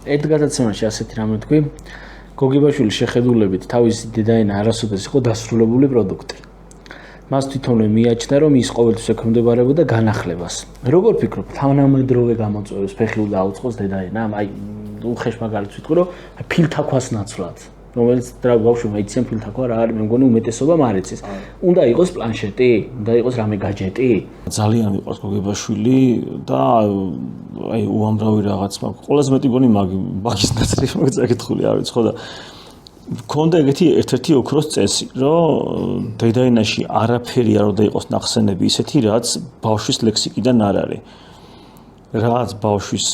ერთ გადაცემაში ასეთი რამე თქვი, გოგებაშვილის შეხედულებით თავისი დედაენა არასოდეს იყო დასრულებული პროდუქტი. მას თვითონვე მიაჩნდა, რომ ის ყოველთვის ექვემდებარებოდა განახლებას. როგორ ფიქრობ, თანამედროვე გამოწვევებს ფეხი უნდა აუწყოს დედაენა? აი, უხეშ მაგალითს ვიტყვი, რომ ფილთაქვას ნაცვლად, რომელიც ბავშვებმა იციან ფილთაქვა რა არის, მე მგონი უმეტესობა მარიცის. უნდა იყოს პლანშეტი, უნდა იყოს რამე გაჯეტი. ძალიან მიყვარს გოგებაშვილი და აი უამრავი რაღაც მაქვს. ყველაზე მეტი გონი მაგის ნაწილი მოგწაკითხული არის, ხო და მქონდა ეგეთი ერთ-ერთი ოქროს წესი, რომ დედაენაში არაფერი არ უნდა იყოს ნახსენები ისეთი, რაც ბავშვის ლექსიკიდან არ არის. რაც ბავშვის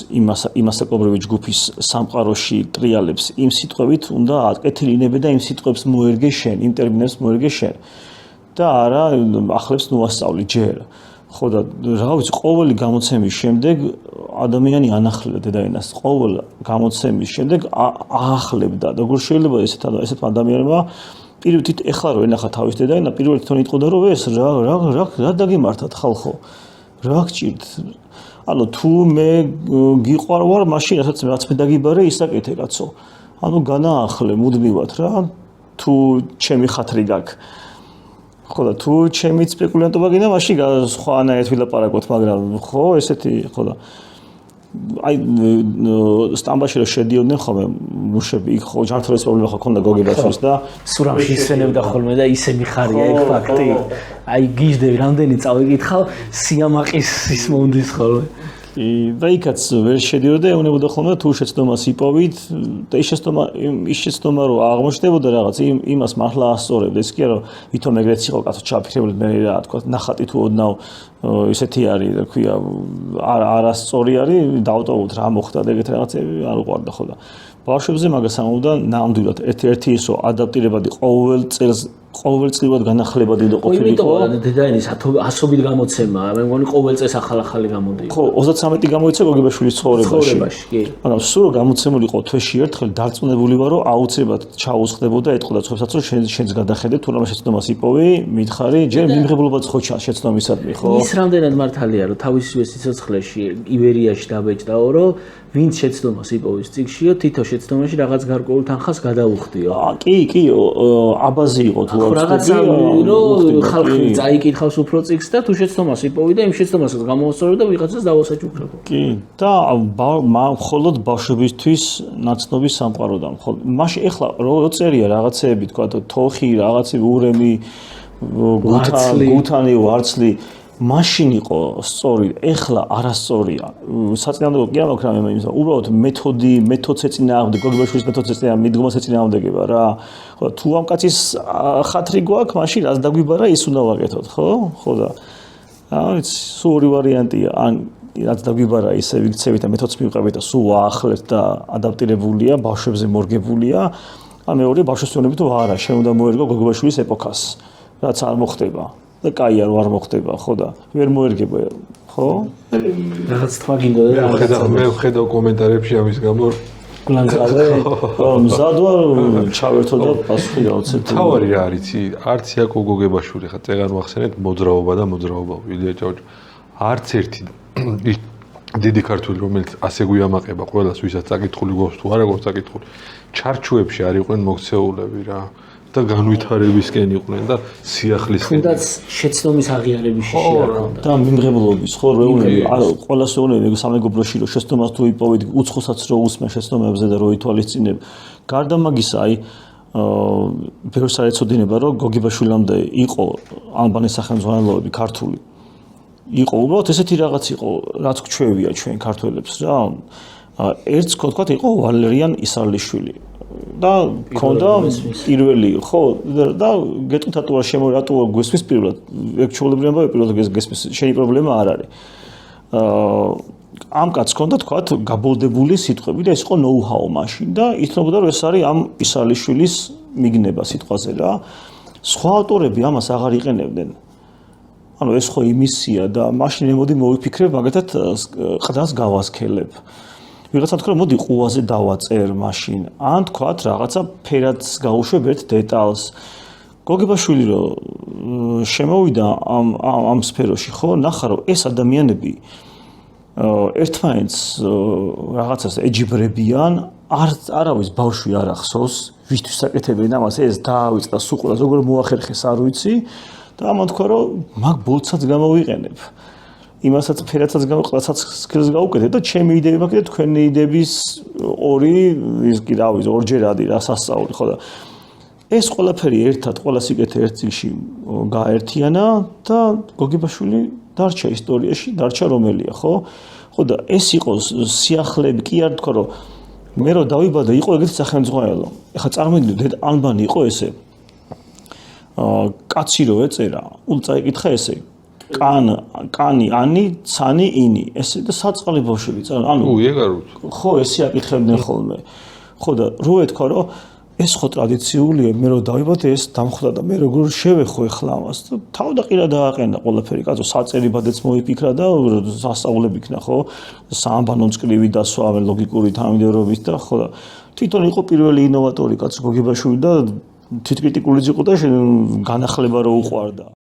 იმასაკობრივი ჯგუფის სამყაროში ტრიალებს იმ სიტყვებით უნდა აკეთილინებე და იმ სიტყვებს მოერგე შენ, იმ ტერმინებს მოერგე შენ. და არა ახლებს ნუასწავლი ჯერ. ხო და რა ვიცი, ყოველი გამოცემის შემდეგ ადამიანი ანახლებდა დედაენას. ყოველ გამოცემის შემდეგ აახლებდა. როგორ შეიძლება ესეთ ადამიანებმა პირველით ეხლა რო ენახა თავის დედაენა, პირველით თვითონ იტყოდა რომ ეს რა დაგემართათ ხალხო. რა გჭირთ? ანუ თუ მე გიყვარ ვარ, მაშინ რაც მე დაგიბარე ისაკეთე კაცო. ანუ განაახლე მუდმივად რა, თუ ჩემი ხათრი გაქვს. ხო და თუ ჩემი სპეკულიანტობა გინდა, მაშინ სხვანაირად ვილაპარაკოთ, მაგრამ ხო, ესეთი ხო და აი სტამბაში რომ შედიოდნენ ხოლმე მუშები, იქ ხო ჯანმრთელობის პრობლემა ხო ქონდა გოგებაშვილს და სურამში ისვენებდა ხოლმე და ისე მიხარია ეგ ფაქტი. აი გიჟდები, რამდენი წავიკითხავ, სიამაყის ის მომდის ხოლმე. და იქაც ვერ შედიოდა, ეუნებოდა ხოლმე თუ შეცდომას იპოვით და ის შეცდომა რომ აღმოჩნდებოდა რაღაც იმას მართლა ასწორებდა. ეს კი არა რომ ვითომ ეგრეც იყო კაცო ჩაფიქრებულ მე რა თქვა ნახატი თუ ოდნავ ისეთი არის რა ქვია არასწორი არის დავტოვოთ რა მოხდა და ეგეთ რაღაცები არ უყვარდა ხო და ბავშვებზე მაგას ამობდა ნამდვილად ერთ-ერთი ისო ადაპტირებადი ყოველწლიურად განახლებადი და ყოფილიყო. იმიტომ დედაენის ასობით გამოცემა, მე მგონი ყოველ წელს ახალი გამოდიოდა. ხო, 33 გამოიცა გოგებაშვილის ცხოვრებაში, კი. მაგრამ სულ რომ გამოცემულიყო თვეში ერთხელ დარწმუნებული ვარ, რომ აუცილებლად ჩაუსხდებოდა ეთყოდა ცხებსაც, რომ შენს გადახედე, თუ რამე შეცდომას იპოვი, მითხარი, ჯერ მიმღებლობაც ხო შეცდომისადმი, ხო? ის რამდენად მართალია, რომ თავისივე სიცოცხლეში იბერიაში დაბეჭდაო, რომ ვინც შეცდომას იპოვის წიგნშიო, თითო შეცდომაში რაღაც გარკვეულ თანხას გადაუხდიო. კი, აბაზი იყო თუ რაღაცა რომ ხალხი წაიკითხავს უფრო წიგნს და თუ შეცდომას იპოვი და იმ შეცდომასაც გამოასწორებ და ვიღაცას დავასაჭუქრებო. კი, და მხოლოდ ბავშვებისთვის ნაცნობის სამყაროდან. მაშინ ეხლა რო წერია რაღაცეები, თქვა თოხი, რაღაცები ურემი, გუთანი, ვარცლი მაშინ იყო სწორი, ეხლა არასწორია. საწინააღმდეგო კი არ მაქვს რამე იმისა, უბრალოდ მეთოდს ეწინააღმდეგება, გოგებაშვილის მეთოდს ეწინააღმდეგება, მიდგომას ეწინააღმდეგება რა. ხო, თუ ამ კაცის ხათრი გვაქვს, მაშინ რაც დაგვიბარა, ის უნდა ვაკეთოთ, ხო? ხო და აი, სულ ორი ვარიანტია, ან რაც დაგვიბარა, ისე ვიქცევით და მეთოდს მივყევით და სულ აახლეთ და ადაპტირებულია, ბავშვებზე მორგებულია, ან მეორე ბავშვს ვეუბნებით, რომ არა, შენ უნდა მოერგო გოგებაშვილის ეპოქას, რაც არ მოხდება. და კაია რომ არ მოხდება, ხო და ვერ მოერგება, ხო? რაღაც თქვა გინდოდა მე ვხედავ კომენტარებში ამის გამო გულანძღავე რომ მზადვარ ჩავერთო და პასუხი გავცეთ. თავარი რა არიცი, არც იაკობ გოგებაშვილი ხა წეგან ვახსენეთ მოძრაობა და მოძრაობა. ილია ჭავჭ არც ერთი დიდი ქართული რომელიც ასე გვიამაყება ყველას ვისაც წაკითხული გვაქვს თუ არა გვაქვს წაკითხული. ჩარჩოებში არ იყვნენ მოქცეულები რა. და განვითარებისკენ იყვნენ და სიახლისკენ. თუნდაც შეცდომის აღიარებაში შეარყავდა. და მიმღებლობის ხო რეუნები ყველას ეუბნები სამეგობროში რომ შეცდომას თუ იპოვით უცხოსაც რო უსმენ შეცდომებზე და რო ითვალისწინებ. გარდა მაგისა აი ბევრს არ ეცოდინება რომ გოგებაშვილამდე იყო ალბანის სახელმძღვანელოები ქართული. იყო უბრალოდ ესეთი რაღაც იყო რაც გვჩვევია ჩვენ ქართველებს რა. ერთს თქვა იყო ვალერიან ისარლიშვილი. და ქონდა პირველი ხო და გეტყვით რატო გვესმის პირველად ეგ ჩაოლებრიანობა პირველად გესმის შენი პრობლემა არ არის ამ კაცს ქონდა თქვა გაბოლდებული სიტყვები და ეს იყო ნოუ-ჰაუ მაშინ და ითვლებოდა რომ ეს არის ამ ისალიშვილის მიგნება სიტყვაზე რა სხვა ავტორები ამას აღარ იყენებდნენ ანუ ეს ხო იმისია და მაშინ მოდი მოვიფიქრებ მაგათად ყდას გავასქელებ ვიღაცა თქვა მოდი ყუაზე დავაწერ მაშინ ან თქვათ რაღაცა ფერადს გავუშვებ ერთ დეტალს გოგებაშვილი რომ შემოვიდა ამ სფეროში ხო ნახა რომ ეს ადამიანები ერთმანეთს რაღაცას ეჯიბრებიან, არავის ბავშვი არ ახსოვს, ვისთვის აკეთებენ ამას, ეს დაავიწყდა სულ ყველა, როგორ მოახერხეს არ ვიცი და ამან თქვა რომ მაგ ბოლცაც გამოვიყენებ. იმასაც ფერაცაც გამოვიყენებსაც სქილს გავუკეთებ და ჩემი იდეები მაქვს და თქვენი იდეების ორი ის კი რა ვიცი ორჯერადი რა სასწაული ხო და ეს ყველაფერი ერთად ყველა სიკეთე ერთ წიგნში გააერთიანა და გოგებაშვილი დარჩა ისტორიაში, დარჩა რომელია, ხო? ხო და ეს იყო სიახლეები, კი არ თქვა რომ მე რო დავიბადე, იყო ეგეთი სახელმძღვანელო. ეხლა წარმოიდგინეთ, ალბანი იყო ესე. კაცი რო ეწერა, წაიკითხა ესე. კანი, ანი, ცანი, ინი. ესე და საწყალი ბავშვები წარ. ანუ ეგ არ ვიცი. ხო, ესე აკითხებდნენ ხოლმე. ხო და რო ეთქვა რომ ეს ხო ტრადიციულია, მე რო დავიბადე, ეს დამხვდა და მე როგორ შევეხო ეხლა ამას და თავდაყირა დააყენა ყველაფერი, კაცო, საწერიბადეც მოიფიქრა და სასწაულები იქნა, ხო? საამბანო მწკრივი დასვა, ლოგიკური თანმიმდევრობით და ხო და თვითონ იყო პირველი ინოვატორი კაცო გოგებაშვილი და თვითკრიტიკულიც იყო და განახლება რო უყვარდა.